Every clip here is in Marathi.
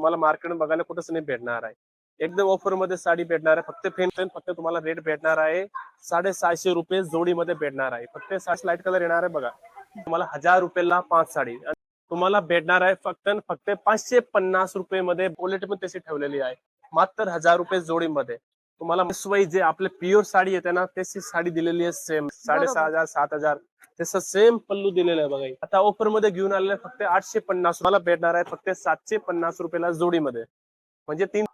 तुम्हाला मार्केट बघायला कुठंच नाही भेटणार आहे. एकदम ऑफर मध्ये साडी भेटणार आहे. फक्त तुम्हाला रेट भेटणार आहे 750 रुपये जोडीमध्ये भेटणार आहे. फक्त साडी लाईट कलर येणार आहे बघा. तुम्हाला 1000 रुपयाला 5 साडी तुम्हाला भेटणार आहे. फक्त 550 रुपये मध्ये क्वालिटी पण तशी ठेवलेली आहे. मात्र 1000 रुपये जोडीमध्ये तुम्हाला जे आपले प्युअर साडी येते ना तशी साडी दिलेली आहे. सेम 6500 7000 तसं सेम पल्लू दिलेलं आहे बघा. आता ऑफर मध्ये घेऊन आलेलं फक्त 850 मला भेटणार आहे. फक्त 750 रुपयाला जोडीमध्ये म्हणजे 3.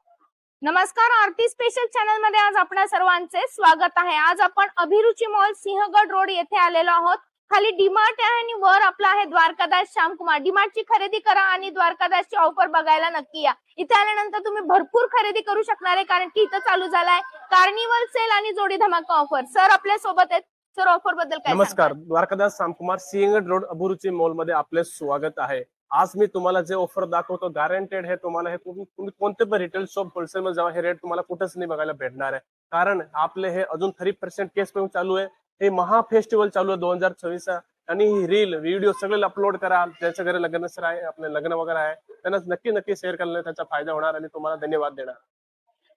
नमस्कार, आरती स्पेशल चॅनल मध्ये आज आपल्या सर्वांचे स्वागत आहे. आज आपण अभिरुची मॉल सिंहगड रोड येथे आलेलो आहोत. खाली डीमार्ट आहे आणि वर आपला आहे द्वारकादास श्यामकुमार. डीमार्टची खरेदी करा आणि द्वारकादासची ऑफर बघायला नक्की या. इथे आल्यानंतर तुम्ही भरपूर खरेदी करू शकणार आहे, कारण की इथं चालू झालाय कार्निवल सेल आणि जोडी धमाका ऑफर. सर आपल्या सोबत आहेत. सर ऑफर बद्दल काय? नमस्कार, द्वारकादास श्यामकुमार सिंहगड रोड अभिरुची मॉल मध्ये आपले स्वागत आहे. आज मी तुम्हाला जे ऑफर दाखवतो गॅरंटेड है. तुम्हाला हे तुम्ही कोणते पण रिटेल शॉप होलसेल मध्ये जावा, हे रेट तुम्हाला कुठेच नाही बघायला भेटणार आहे. कारण आपले हे अजून 3% केस पेमेंट चालू आहे. हे महा फेस्टिवल चालू आहे 2026 आणि रील व्हिडिओ सगळे अपलोड करा. ज्याच्या घरी लग्न आहे, आपले लग्न वगैरे आहे, त्यांना नक्की शेअर करण्याने त्याचा फायदा होणार आणि तुम्हाला धन्यवाद देणार.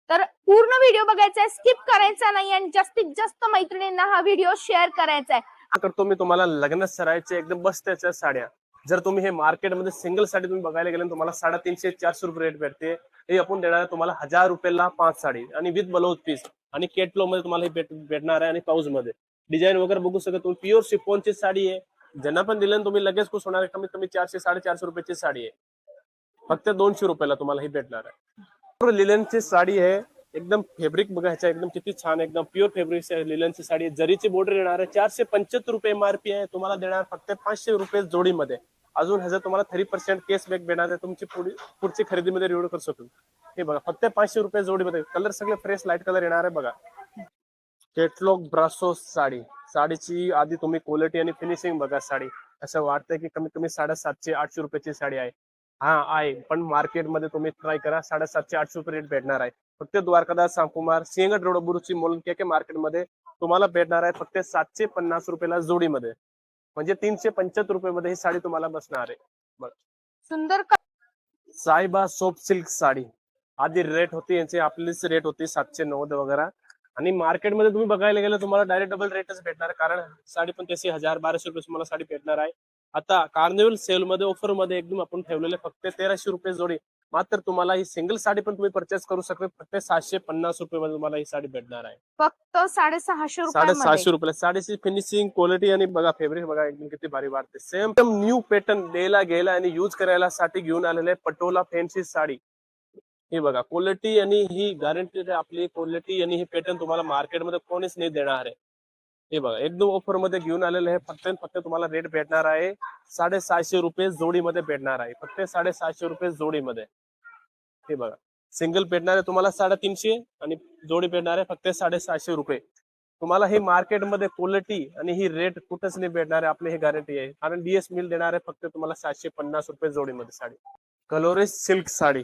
तर पूर्ण व्हिडिओ बघायचा आहे, स्किप करायचा नाही आणि जास्तीत जास्त मैत्रिणींना हा व्हिडिओ शेअर करायचा आहे. करतो मी तुम्हाला लग्न सरायचे एकदम बसत्याच्या साड्या. जर तुम्ही हे मार्केटमध्ये सिंगल साडी तुम्ही बघायला गेले तुम्हाला 350-400 रुपये रेट भेटते. हे आपण देणार तुम्हाला 1000 रुपयाला 5 साडी आणि विथ ब्लाउज पीस आणि केटलॉग मध्ये तुम्हाला हे भेटणार आहे. आणि पाऊस मध्ये डिझाईन वगैरे बघू शकता तुम्ही. प्युअर शिफॉनची साडी आहे. ज्यांना पण दिलं तुम्ही लगेच खुश होणार. कमीत कमी 400-450 रुपयाची साडी आहे. फक्त 200 रुपयाला तुम्हाला ही भेटणार आहे. लिलनची साडी आहे. एकदम फॅब्रिक बघायचं एकदम किती छान, एकदम प्युअर फॅब्रिक लिलनची साडी आहे. जरीची बॉर्डर येणार आहे. 475 रुपये MRP आहे. तुम्हाला देणार फक्त 500 रुपये जोडीमध्ये. अजून ह्याचं तुम्हाला 3% केसबॅक भेटणार आहे. तुमची पुढची खरेदीमध्ये रिव्ह्यू करू शकतो. हे बघा फक्त 500 रुपये जोडीमध्ये. कलर सगळे फ्रेश लाईट कलर येणार आहे बघा. केटलॉग ब्रासो साडीची आधी तुम्ही क्वालिटी आणि फिनिशिंग बघा. साडी असं वाटतंय की कमीत कमी 750-800 रुपयाची साडी आहे. हा आहे, पण मार्केटमध्ये तुम्ही ट्राय करा 750-800 रुपये रेट भेटणार आहे. फक्त द्वारकादास श्यामकुमार सिंहगड रोड अभिरुची मॉल के मार्केटमध्ये तुम्हाला भेटणार आहे फक्त 750 रुपयाला जोडीमध्ये. म्हणजे 375 रुपये मध्ये ही साडी तुम्हाला बसणार आहे. बघ सुंदर साईबा सॉफ्ट सिल्क साडी. आधी रेट होती यांची, आपलीच रेट होती 790 वगैरे. आणि मार्केटमध्ये तुम्ही बघायला गेलं तुम्हाला डायरेक्ट डबल रेटच भेटणार, कारण साडी पण तशी 1000-1200 रुपये तुम्हाला साडी भेटणार आहे. आता कार्निवल सेल मध्ये ऑफर मध्ये एकदम आपण ठेवलेले फक्त 1300 रुपये जोडी. मात्र तुम्हाला ही सिंगल साडी पण तुम्ही परचेस करू शकता. फक्त 750 रुपये मध्ये तुम्हाला ही साडी भेटणार आहे. फक्त 650 750 रुपये. साडीची फिनिशिंग क्वालिटी आणि बघा फॅब्रिक बघा एकदम किती भारी वाटते. सेम एकदम न्यू पॅटर्न द्यायला गेला आणि युज करायला साठी घेऊन आलेले पटोला फॅन्सी साडी. ही बघा क्वालिटी आणि ही गॅरंटी आपली क्वालिटी आणि ही पॅटर्न तुम्हाला मार्केटमध्ये कोणीच नाही देणार आहे. हे बघा एकदम ऑफर मध्ये घेऊन आलेले आहे. फक्त तुम्हाला रेट भेटणार आहे 750 रुपये जोडीमध्ये भेटणार आहे. फक्त 750 रुपये जोडीमध्ये. हे बघा सिंगल भेटणार आहे तुम्हाला 350 आणि जोडी भेटणार आहे फक्त 750 रुपये. तुम्हाला ही मार्केटमध्ये क्वालिटी आणि ही रेट कुठंच नाही भेटणार आहे. आपली ही गॅरंटी आहे, कारण DS मिल देणार आहे फक्त तुम्हाला 750 रुपये जोडीमध्ये साडी. कलोरेस सिल्क साडी.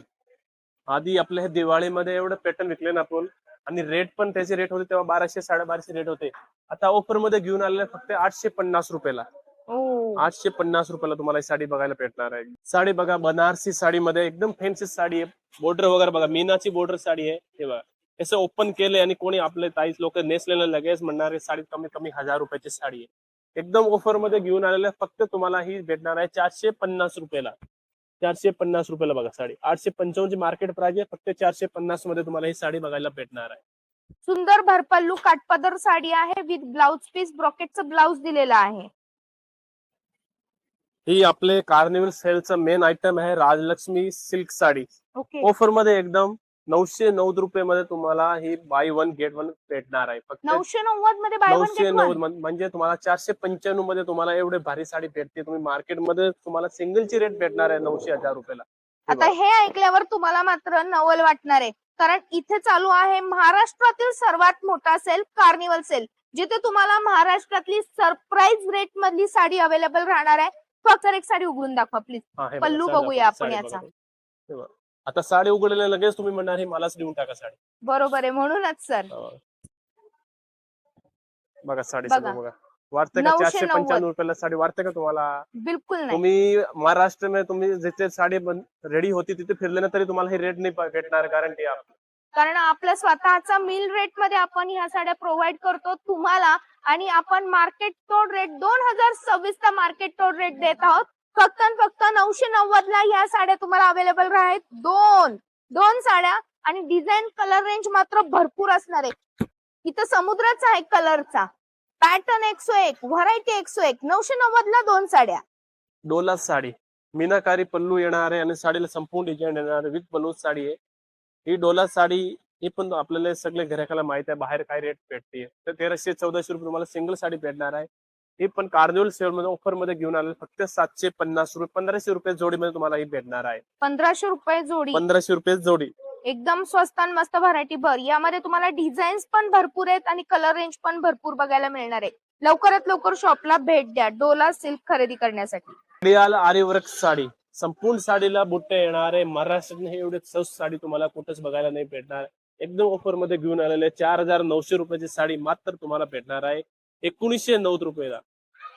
आधी आपल्या हे दिवाळीमध्ये एवढं पॅटर्न विकले ना आपण, आणि रेट पण त्याचे रेट होते तेव्हा 1200-1250 रेट होते. आता ऑफर मध्ये घेऊन आलेले फक्त 850 रुपयाला. 850 रुपयाला तुम्हाला ही साडी बघायला भेटणार आहे. साडी बघा बनारसी साडीमध्ये एकदम फॅन्सी साडी आहे. बॉर्डर वगैरे बघा मीनाची बॉर्डर साडी आहे. हे बघा असं ओपन केले आणि कोणी आपले ताईच लोक नेसलेलं लगेच म्हणणार साडी कमीत कमी 1000 रुपयाची साडी आहे. एकदम ऑफर मध्ये घेऊन आलेलं फक्त तुम्हाला ही भेटणार आहे 450 रुपयाला. 450 रुपयाला बघा साडी. 855 मार्केट प्राइस आहे. फक्त 450 मध्ये तुम्हाला ही साडी बघायला भेटणार आहे. सुंदर भरपल्लू काठपदर साडी आहे विथ ब्लाउज पीस. ब्रॉकेटचं ब्लाउज दिलेला आहे. ही आपले कार्निवल सेलचं मेन आयटम आहे राजलक्ष्मी सिल्क साडी. ऑफर मध्ये एकदम 990 रुपये मध्ये तुम्हाला ही बाय 1 गेट 1 भेटणार आहे. फक्त 990 मध्ये बाय 1 गेट 1. 990 म्हणजे तुम्हाला 495 मध्ये तुम्हाला एवढे भारी साडी भेटते. तुम्ही मार्केटमध्ये तुम्हाला सिंगलची रेट भेटणार आहे 900-1000 रुपयाला. आता हे ऐकल्यावर तुम्हाला मात्र नवल वाटणार आहे, कारण इथे चालू आहे महाराष्ट्रातील सर्वात मोठा सेल कार्निवल सेल, जिथे तुम्हाला महाराष्ट्रातली सरप्राईज रेट मधली साडी अवेलेबल राहणार आहे. फक्त एक साडी उघडून दाखवा प्लीज. पल्लू बघूया आपण याचा. आता साडी उघडलेल्या लगेच तुम्ही म्हणणार हे मलाच देऊन टाका साडी. बरोबर आहे, म्हणूनच सर बघा साडी बघा वाटते का 990. 495 रुपयाला साडी वाटते का तुम्हाला? बिलकुल नाही. तुम्ही महाराष्ट्र में तुम्ही जिथे साडी रेडी होती तिथे फिरले ना तरी तुम्हाला हे रेट नाही भेटणार, गॅरंटी आहे. कारण आपल्या स्वतःचा मिल रेट मध्ये आपण ह्या साड्या प्रोव्हाइड करतो तुम्हाला, आणि आपण मार्केट तोड रेट 2026 चा मार्केट तोड रेट देत आहोत. फक्त आणि फक्त 990 ला ह्या साड्या तुम्हाला अवेलेबल आहेत. दोन साड्या, आणि डिझाईन कलर रेंज मात्र भरपूर असणार आहे. इथं समुद्राचा आहे कलरचा, पॅटर्न 101, व्हरायटी 101. 990 ला 2 साड्या. डोला साडी, मीनाकारी पल्लू येणार आहे आणि साडीला संपूर्ण डिझाईन येणार आहे, विथ ब्लाऊज साडी आहे. ही डोला साडी ही पण आपल्याला सगळे ग्राहकाला माहित आहे बाहेर काय रेट भेटते. तर 1300-1400 रुपये तुम्हाला सिंगल साडी भेटणार आहे. ही पण कार्निवल सेल मध्ये ऑफर मध्ये घेऊन आले, फक्त 750 रुपये, 1500 रुपये जोडीमध्ये तुम्हाला ही भेटणार आहे. 1500 रुपये जोडी. 1500 रुपये जोडी. एकदम स्वस्त आणि मस्त व्हरायटी भर. यामध्ये तुम्हाला डिझाईन्स पण भरपूर आहेत आणि कलर रेंज पण भरपूर बघायला मिळणार आहे. लवकरात लवकर शॉपला भेट द्या डोला सिल्क खरेदी करण्यासाठी. कडियाल आरीवर्क साडी, संपूर्ण साडीला बुट्टे येणार आहे. महाराष्ट्रात हे एवढे स्वस्त साडी तुम्हाला कुठेच बघायला नाही भेटणार. एकदम ऑफर मध्ये घेऊन आलेले 4900 रुपयाची साडी मात्र तुम्हाला भेटणार आहे 1990 रुपयाला.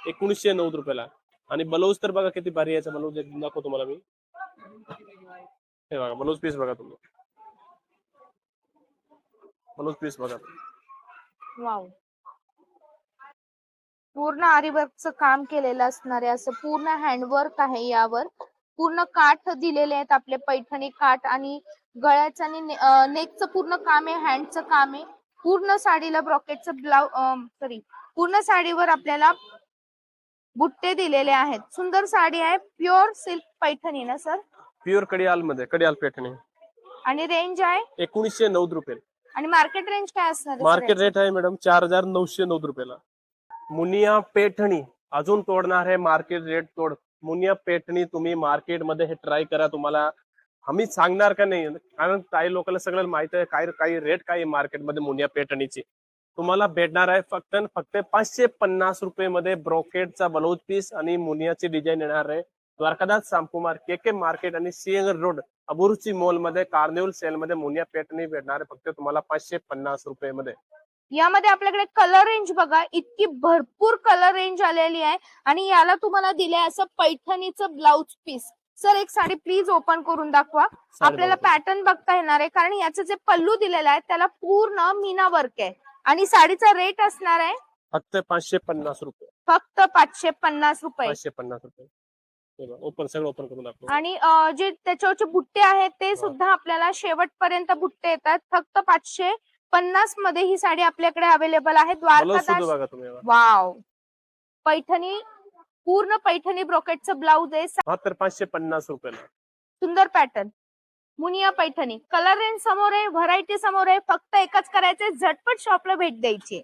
1990 रुपयाला. आणि ब्लाऊज तर बघा किती भारी याचा ब्लाऊज दाखवतो तुम्हाला मी. हे बघा ब्लाऊज पीस बघा तुम्ही, ब्लाऊज पीस बघा. वाव, पूर्ण आरीवर्कचं काम केलेलं असणार आहे. असं पूर्ण हँडवर्क आहे. यावर पूर्ण काठ दिलेले आहेत आपले, पैठणी काठ, आणि गळ्याचं आणि नेकचं पूर्ण काम आहे, हँडचं काम आहे. पूर्ण साडीला ब्रॉकेटचं पूर्ण साडीवर आपल्याला बुट्टे दिलेले आहेत. सुंदर साडी आहे. प्युअर सिल्क पैठणी ना सर? प्युअर कडियाल मध्ये, कडियाल पैठणी. आणि रेंज आहे 1990 रुपये. आणि मार्केट रेंज काय असणार आहे? मार्केट रेट आहे मॅडम 4990 रुपयाला. मुनिया पैठणी अजून तोडणार आहे मार्केट रेट तोड. मुनिया पैठणी तुम्ही मार्केटमध्ये हे ट्राय करा. तुम्हाला आम्ही सांगणार का नाही, कारण काही लोकांना सगळं माहित आहे काही रेट काय मार्केटमध्ये मुनिया पैठणीची. तुम्हाला भेटणार आहे फक्त 550 रुपये मध्ये ब्रोकेटचा ब्लाऊज पीस आणि मुनियाची डिझाईन येणार आहे. द्वारकादास श्यामकुमार के मार्केट आणि सिंहगड रोड अभिरुची मॉल मध्ये कार्निवल सेल मध्ये मुनिया पैठणी भेटणार आहे फक्त तुम्हाला 550 रुपये मध्ये. यामध्ये आपल्याकडे कलर रेंज बघा, इतकी भरपूर कलर रेंज आलेली आहे. आणि याला तुम्हाला दिलंय असं पैठणीचं ब्लाऊज पीस. सर एक साडी प्लीज ओपन करून दाखवा. आपल्याला पॅटर्न बघता येणार आहे, कारण याचं जे पल्लू दिलेला आहे त्याला पूर्ण मीना वर्क आहे. आणि साडीचा रेट असणार आहे फक्त 550 रुपये. फक्त 550 रुपये. 550 रुपये. ओपन, सगळं ओपन करून दाखव. आणि जे त्याच्यावरचे बुट्टे आहेत ते सुद्धा आपल्याला शेवटपर्यंत बुट्टे येतात. फक्त 550 मध्ये ही साडी आपल्याकडे अवेलेबल आहे. द्वारकादास. वाव, पैठणी, पूर्ण पैठणी ब्रोकेटचं ब्लाऊज आहे. मात्र 550 रुपयाला. सुंदर pattern, Muniya Paithani. Colour range समोर आहे, व्हरायटी समोर आहे. फक्त एकच करायचंय, झटपट शॉपला भेट द्यायची.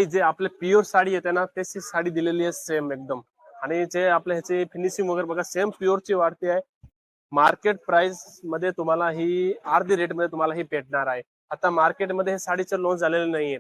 जे आपले प्युअर साडी येते ना त्याची साडी दिलेली आहे सेम एकदम. आणि जे आपल्या ह्याची फिनिशिंग वगैरे बघा सेम प्युअरची वाढते आहे. मार्केट प्राइस मध्ये तुम्हाला ही अर्धी रेट मध्ये तुम्हाला ही भेटणार आहे. आता मार्केटमध्ये हे साडीचं लॉन्च झालेलं नाहीये.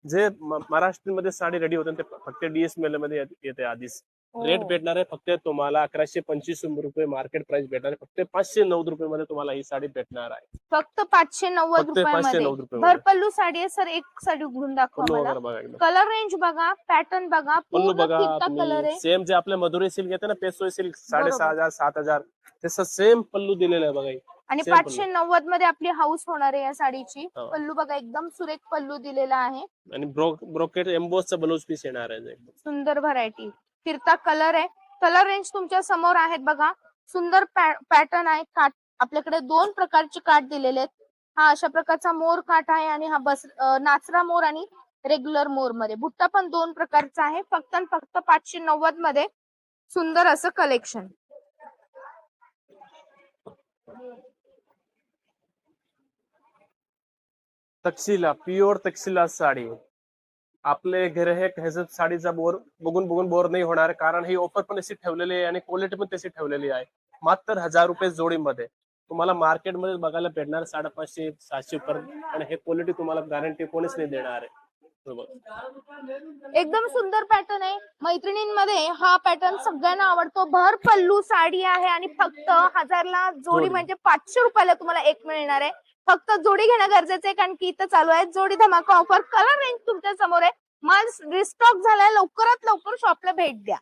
जे महाराष्ट्रामध्ये साडी रेडी होते ते फक्त DSML मध्ये येते आधीच. रेट भेटणार आहे फक्त तुम्हाला 1125 रुपये मार्केट प्राइस भेटणार आहे. फक्त 590 रुपये मध्ये तुम्हाला ही साडी भेटणार आहे. फक्त 590 रुपयामध्ये भरपल्लू साडी आहे. सर एक साडी उघडून दाखवा मला. कलर रेंज बघा, पॅटर्न बघा, पल्लू बघा. सेम जे आपल्या मधुरी सिल्क येते ना, पेसोई सिल्क 6500 7000 तसं सेम पल्लू दिलेलं आहे बघा. आणि 590 मध्ये आपली हाऊस होणार आहे या साडीची. पल्लू बघा, एकदम सुरेख पल्लू दिलेला आहे. आणि ब्रोकेट एम्बोसचा ब्लाऊज पीस येणार आहे. सुंदर व्हरायटी, फिरता कलर आहे. कलर रेंज तुमच्या समोर आहेत बघा. सुंदर पॅटर्न आहे. काठ आपल्याकडे 2 प्रकारचे काठ दिलेले आहेत. हा अशा प्रकारचा मोर काठ आहे आणि हा नाचरा मोर आणि रेग्युलर मोर मध्ये. बुट्टा पण 2 प्रकारचा आहे. फक्त 590 मध्ये सुंदर असं कलेक्शन. तक्षशिला, प्युअर तक्षशिला साडी. आपले गिऱ्हाईक ह्याच्यात साडीचा बघून बोर नाही होणार, कारण ही ऑफर पण अशी ठेवलेली आहे आणि क्वालिटी पण तशी ठेवलेली आहे. मात्र 1000 रुपये जोडीमध्ये तुम्हाला मार्केटमध्ये बघायला भेटणार 550-700 पर्यंत. आणि हे क्वालिटी तुम्हाला गॅरंटी कोणीच नाही देणार आहे. एकदम सुंदर पॅटर्न आहे. मैत्रिणींमध्ये हा पॅटर्न सगळ्यांना आवडतो. भर पल्लू साडी आहे आणि फक्त 1000 ला जोडी, म्हणजे 500 रुपयाला तुम्हाला एक मिळणार आहे. फक्त जोडी घेणं गरजेचं आहे, कारण की इथं चालू आहे जोडी धमाका ऑफर. कलर रेंज तुमच्या समोर आहे. माल रिस्टॉक झालाय, लवकरात लवकर शॉपला भेट द्या.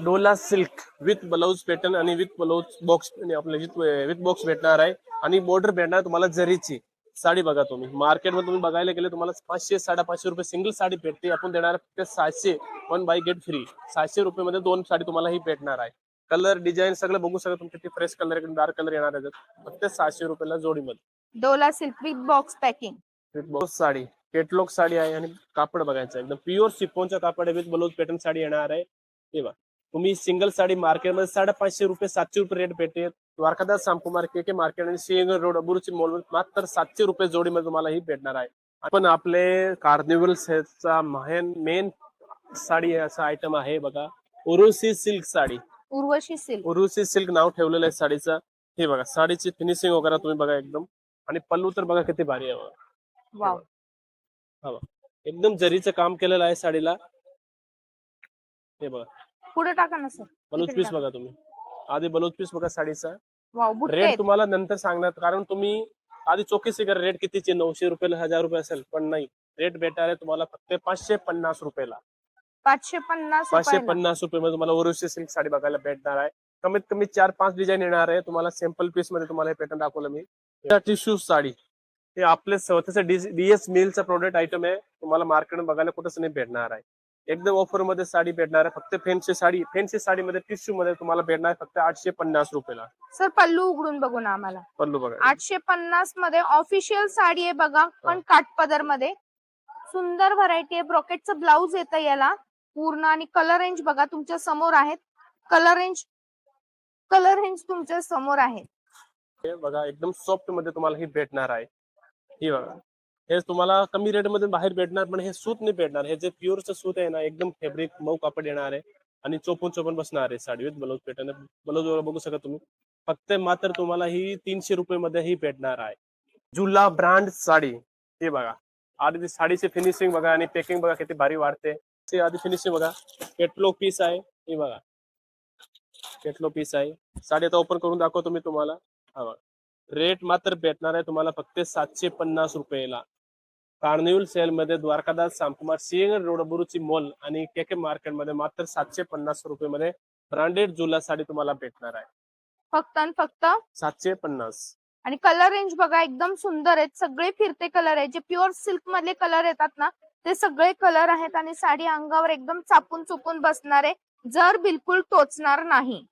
Dola silk with blouse pattern आणि विथ ब्लाऊज बॉक्स आपल्या विथ बॉक्स भेटणार आहे आणि बॉर्डर भेटणार तुम्हाला जरीची साडी. बघा तुम्ही मार्केटमध्ये तुम्ही बघायला गेले तुम्हाला 500-550 रुपये सिंगल साडी भेटते. आपण देणार फक्त 700, 1 बाय गेट फ्री. 700 रुपये मध्ये 2 साडी तुम्हाला ही भेटणार आहे. कलर डिझाईन सगळं बघू शकता तुम्ही, किती फ्रेश कलर डार्क कलर येणार आहे. फक्त 700 रुपयाला जोडीमध्ये Dola silk with box packing. With blouse sari catalogue sari आहे आणि कापड बघायचं एकदम प्युअर शिफॉनचं कापड आहे. विथ ब्लाऊज पॅटर्न साडी येणार आहे. हे बघा तुम्ही सिंगल साडी मार्केटमध्ये 550 रुपये 700 रुपये रेट भेटते. द्वारकादास शामकुमार के मार्केट आणि सिंहगड रोड अबुरुची मॉल मात्र 700 रुपये जोडीमध्ये तुम्हाला ही भेटणार आहे. आपण आपले कार्निवल सेटचा मेन साडी असा आयटम आहे बघा, Urvashi silk sari. Urvashi silk. Urvashi silk नाव ठेवलेलं आहे साडीचं. हे बघा साडीची फिनिशिंग वगैरे तुम्ही बघा एकदम, आणि पल्लू तर बघा किती भारी आहे. वाव. एकदम जरीचं काम केलेलं आहे साडीला. हे बघा पुढे टाका ना सर. ब्लाऊज पीस बघा तुम्ही, आधी ब्लाऊज पीस बघा साडीचा. वाव, बुट्टे रेट आहेत. तुम्हाला नंतर सांगणार, कारण तुम्ही आधी चौकशी करा रेट कितीचे, 900 रुपयाला 1000 रुपये असेल, पण नाही, रेट भेटणार आहे तुम्हाला फक्त 550 रुपयाला. 550 550 रुपये मध्ये तुम्हाला उर्वशी सिल्क साडी बघायला भेटणार आहे. कमीत कमी 4-5 डिझाईन येणार आहे. तुम्हाला सॅम्पल पीस मध्ये तुम्हाला हे पॅटर्न दाखवलं मी. टिश्यू साडी हे आपले स्वतःचं डीएस मिलचं प्रोडक्ट आयटम आहे. तुम्हाला मार्केट बघायला कुठंच नाही भेटणार आहे. एकदम ऑफर मध्ये साडी भेटणार आहे. फक्त फॅन्सी साडीमध्ये टिश्यू मध्ये तुम्हाला भेटणार आहे फक्त 850 रुपयाला. सर पल्लू उघडून बघू ना आम्हाला. पल्लू बघा 850 मध्ये ऑफिशियल साडी आहे बघा, पण काठपदर मध्ये सुंदर व्हरायटी आहे. ब्रॉकेटचं ब्लाऊज येतं याला पूर्ण, आणि कलर रेंज बघा तुमच्या समोर आहेत. कलर रेंज तुमच्या समोर आहे. हे बघा एकदम सॉफ्ट मध्ये तुम्हाला ही भेटणार आहे. ही बघा हे तुम्हाला कमी रेट मध्ये बाहेर भेटणार, पण हे सूत नाही भेटणार. हे जे प्युअरचं सूत आहे ना, एकदम फॅब्रिक मऊ कापड येणार आहे आणि चोपून बसणार आहे sari. With blouse pattern blouse वर बघू शकता तुम्ही. फक्त मात्र तुम्हाला ही 300 रुपये मध्ये ही भेटणार आहे. झुला ब्रँड साडी. हे बघा आधी साडीची फिनिशिंग बघा आणि पॅकिंग बघा किती भारी वाढते. ते आधी फिनिशिंग बघा. केटलॉग पीस आहे. हे बघा केटलॉग पीस आहे. साडी आता ओपन करून दाखवतो मी तुम्हाला. हा रेट मात्र भेटणार आहे तुम्हाला फक्त 750 रुपयाला. कार्निवल सेल मध्ये द्वारकादास शामकुमार सिंहगड रोड अबुरुची मॉल आणि के मार्केट मध्ये मात्र 750 रुपये मध्ये ब्रँडेड झुला साडी तुम्हाला भेटणार आहे. फक्त आणि फक्त 750. आणि कलर रेंज बघा एकदम सुंदर आहेत. सगळे फिरते कलर आहेत. जे प्युअर सिल्क मधले कलर येतात ना, ते सगळे कलर आहेत आणि साडी अंगावर एकदम चापून चुपून बसणार आहे. जर बिलकुल टोचणार नाही.